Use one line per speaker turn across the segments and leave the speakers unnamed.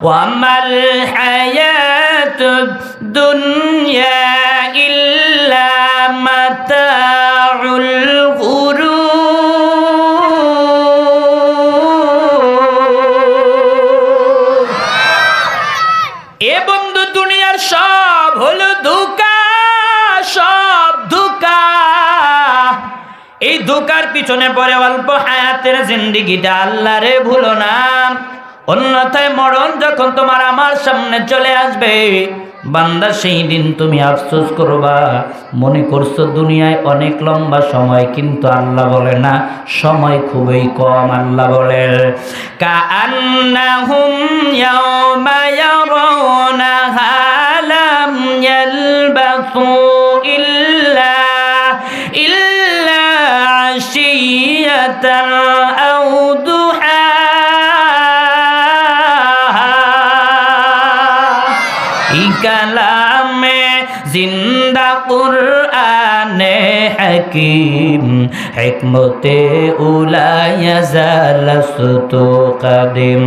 ওয়ামাল হায়াতুদ-দুনিয়া ইল্লা মাতাউল গুরুর। এ বন্ধু, দুনিয়ার সব হলো ধোঁকা, সব ধোঁকা। এই ধোঁকার পিছনে পড়ে অল্প হায়াতের জিন্দেগিটা আল্লাহরে ভুলো না, অন্যথায় মরণ যখন তোমার আমার সামনে চলে আসবে বান্দা, সেই দিন তুমি আফসোস করবা, মনে করছো দুনিয়ায় অনেক লম্বা সময়, কিন্তু আল্লাহ বলে না, সময় খুবই কম। আল্লাহ বলেন কাআন্নাহুম ইয়াওমা ইয়ারাউনাহা লাম ইয়ালবাসু ইল্লা আশিয়াতান আও দুহা। কালামে জিন্দা কুরআনে হাকিম হিকমতে উলা ইয়াজালাসতু কাদিম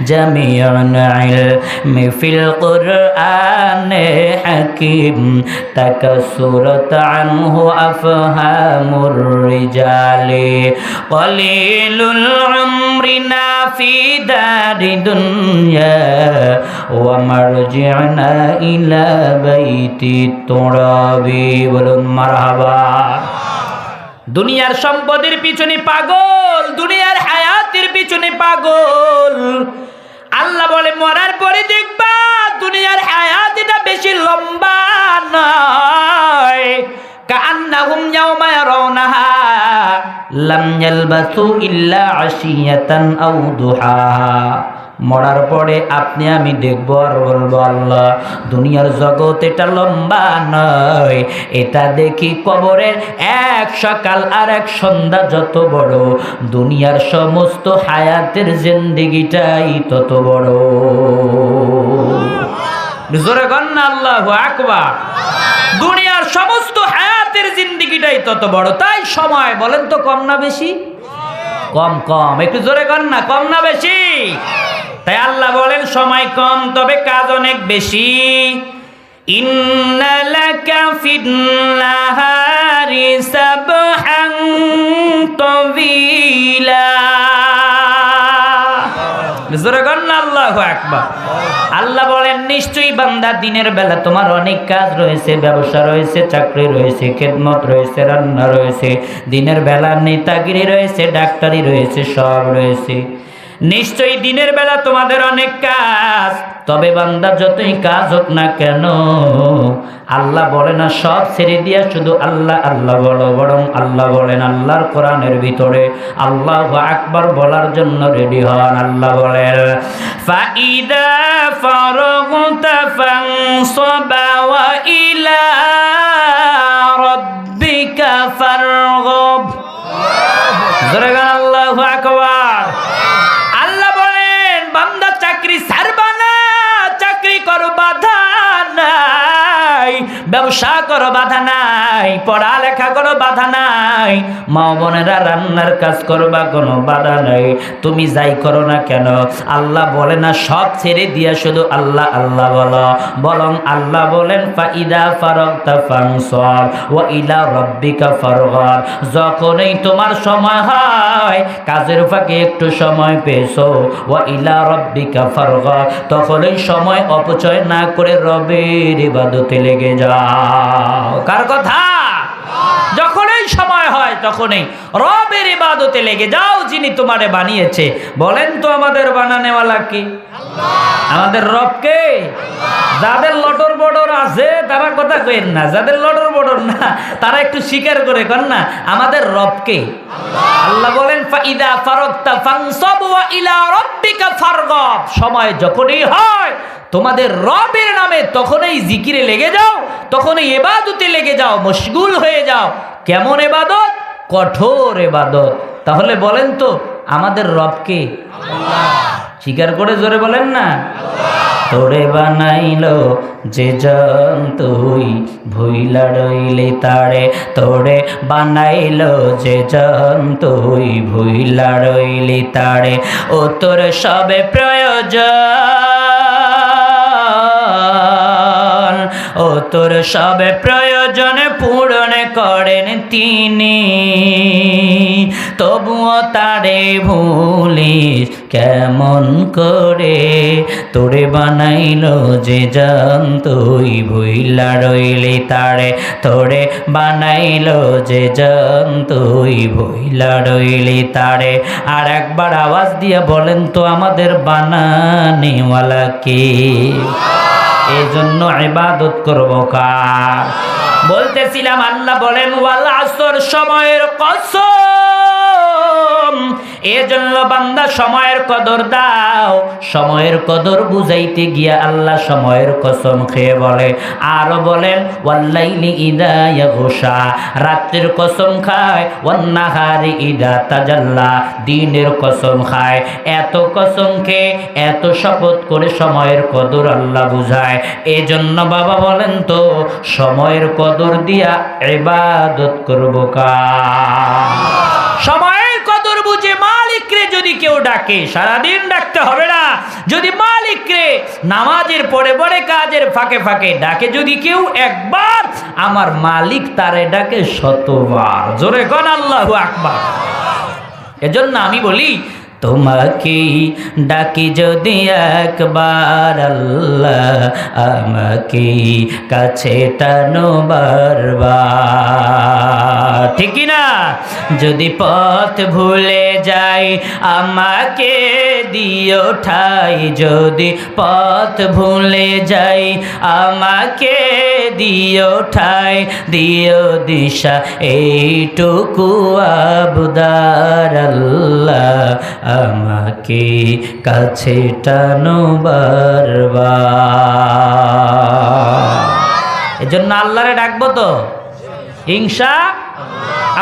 জামিউন ইলমি ফিল কুরআনে হাকিম তাকাসুরাত আনহু আফহামুর রিজালি কলিলুল উমরিনা ফি দারি দুনিয়া ওয়া মারজি'না ইলা বাইতি তুরাবি। বলুন মারহাবা। দুনিয়ার সম্পদের পিছনে পাগল, দুনিয়ার হায়াতের পিছনে পাগল। আল্লাহ বলে মরার পরে দেখবা দুনিয়ার হায়াত এটা বেশি লম্বা নয়। কাআন্নাহুম ইয়াওমা ইয়ারাউনাহা লাম ইয়ালবাসু ইল্লা আশিয়াতান আও দুহাহা। মরার পরে আপনি আমি দেখবো আর বলবো আল্লাহ, দুনিয়ার জগৎ এটা লম্বা নয়, এটা দেখি কবরের এক সকাল আর এক সন্ধ্যা যত বড়, দুনিয়ার সমস্ত হায়াতের জিন্দেগিটাই তত বড়। জোরে কর না আল্লাহু আকবার। দুনিয়ার সমস্ত হায়াতের জিন্দেগিটাই তত বড়, তাই সময় বলেন তো কম না বেশি? কম কম, একটু জোরে কর না, কম না বেশি? তাই আল্লাহ বলেন সময় কম, তবে কাজ অনেক বেশি। ইন্না লাকা ফিন-নাহারি সাবহান তাওয়ীলা। জোরে কর না আল্লাহু আকবার। আল্লাহ বলেন নিশ্চয়ই বান্দা, দিনের বেলা তোমার অনেক কাজ রয়েছে, ব্যবসা রয়েছে, চাকরি রয়েছে, খেদমত রয়েছে, রান্না রয়েছে, দিনের বেলা নেতাগিরি রয়েছে, ডাক্তারি রয়েছে, সব রয়েছে। নিশ্চয়ই দিনের বেলা তোমাদের অনেক কাজ, তবে বান্দা যতই কাজ হোক না কেন আল্লাহ বলে না সব ছেড়ে দিয়া শুধু আল্লাহ আল্লাহ বলো, বরং আল্লাহ বলেন আল্লাহর কোরআনের ভিতরে আল্লাহু আকবার বলার জন্য রেডি হন। আল্লাহ বলেন ফাইদা ফারাগতা ফানসাব ওয়া ইলা রাব্বিকা ফারগব। জোরে গান আল্লাহু আকবার। আল্লাহ বলেন বান্দা চাকরি ছাড়বা না, চাকরি করো বাধা নাই, ব্যবসা করো বাধা নাই, পড়ালেখা করো বাধা নাই, মা বোনেরা রান্নার কাজ করবা কোনো বাধা নাই। তুমি যাই করো না কেন আল্লাহ বলে না সব ছেড়ে দিয়া শুধু আল্লাহ আল্লাহ বলো, বরং আল্লাহ বলেন ফাইদা ফারাগতা ফানসাব ওয়া ইলা রাব্বিকা ফারগাব। যখনই তোমার সময় হয়, কাজের ফাঁকে একটু সময় পেয়েছো, ওয়া ইলা রাব্বিকা ফারগাব, তখনই সময় অপচয় না করে রবের ইবাদতে লেগে যাও। কার কথা? যখনই সময় হয় তখনই রবের ইবাদতে লেগে যাও, যিনি তোমারে বানিয়েছে। বলেন তো আমাদের বানানেওয়ালা কে? আমাদের রব কে? যাদের লটর বড়র আছে তারা কথা কইেন না, যাদের লটর বড়র না তারা একটু স্বীকার করে কর না আমাদের রব কে? আল্লাহ বলেন ফাইদা ফারাগতা ফানসাব ওয়া ইলা রাব্বিকা ফারগাব। সময় যখনই হয় তোমাদের রবের নামে তখনই জিকিরে লেগে যাও, তখনই ইবাদতে লেগে যাও, মশগুল হয়ে যাও। কেমন ইবাদত? কঠোর ইবাদত। তাহলে বলেন তো আমাদের রব কে? স্বীকার করে জোরে বলেন না। তোরে বানাইলো যে জন তুই ভুইলা রইলি তারে, তোরে বানাইলো যে জন তুই ভুইলা রইলি তারে, ও তোর সবে প্রয়োজন তোর সব প্রয়োজন পূরণ করেন তিনি, তবুও তারে ভুলিস কেমন করে, তোরে বানাইলো যে জান তুই ভুইলা রইলি তারে, তোরে বানাইলো যে জান তুই ভুইলা রইলি তারে। আর একবার আওয়াজ দিয়ে বলেন তো আমাদের বানানিওয়ালা কে? এই জন্য ইবাদত করব কার? বলতেছিলাম আল্লাহ বলেন ওয়াল আসর, সময়ের কসম, এজন্য বান্দা সময়ের কদর দাও। সময়ের কদর বুঝাইতে গিয়া আল্লাহ সময়ের কসম খেয়ে বলে। আরো বলেন ওয়াল্লাইলি ইদা ইয়াগশা, রাত্রির কসম খায়, ওয়ান্নাহারি ইদা তাজাল্লা, দিনের কসম খায়। এত কসম খেয়ে এত শপথ করে সময়ের কদর আল্লাহ বুঝায়। এজন্য বাবা বলেন তো সময়ের কদর দিয়া ইবাদত করব কার? সময়ের কদর বুঝে মালিকরে যদি কেউ ডাকে, সারাদিন ডাকতে হবে না, যদি মালিকরে নামাজের পরে পরে কাজের ফাঁকে ফাঁকে ডাকে যদি কেউ একবার, আমার মালিক তারে ডাকে শতবার। জোরে কোন আল্লাহু আকবার। এজন্য আমি বলি তোমাকে ডাকি যদি একবার আল্লাহ, আমাকে কাছে টানো বারবার, ঠিক না? যদি পথ ভুলে যাই আমাকে দিও ঠাই, যদি পথ ভুলে যাই আমাকে দিও ঠাই, দিও দিশা এইটুকু আবদার আল্লাহ, আমাকে কাছে টানো বারবার। এজন্য আল্লাহরে ডাকবো তো ইনশা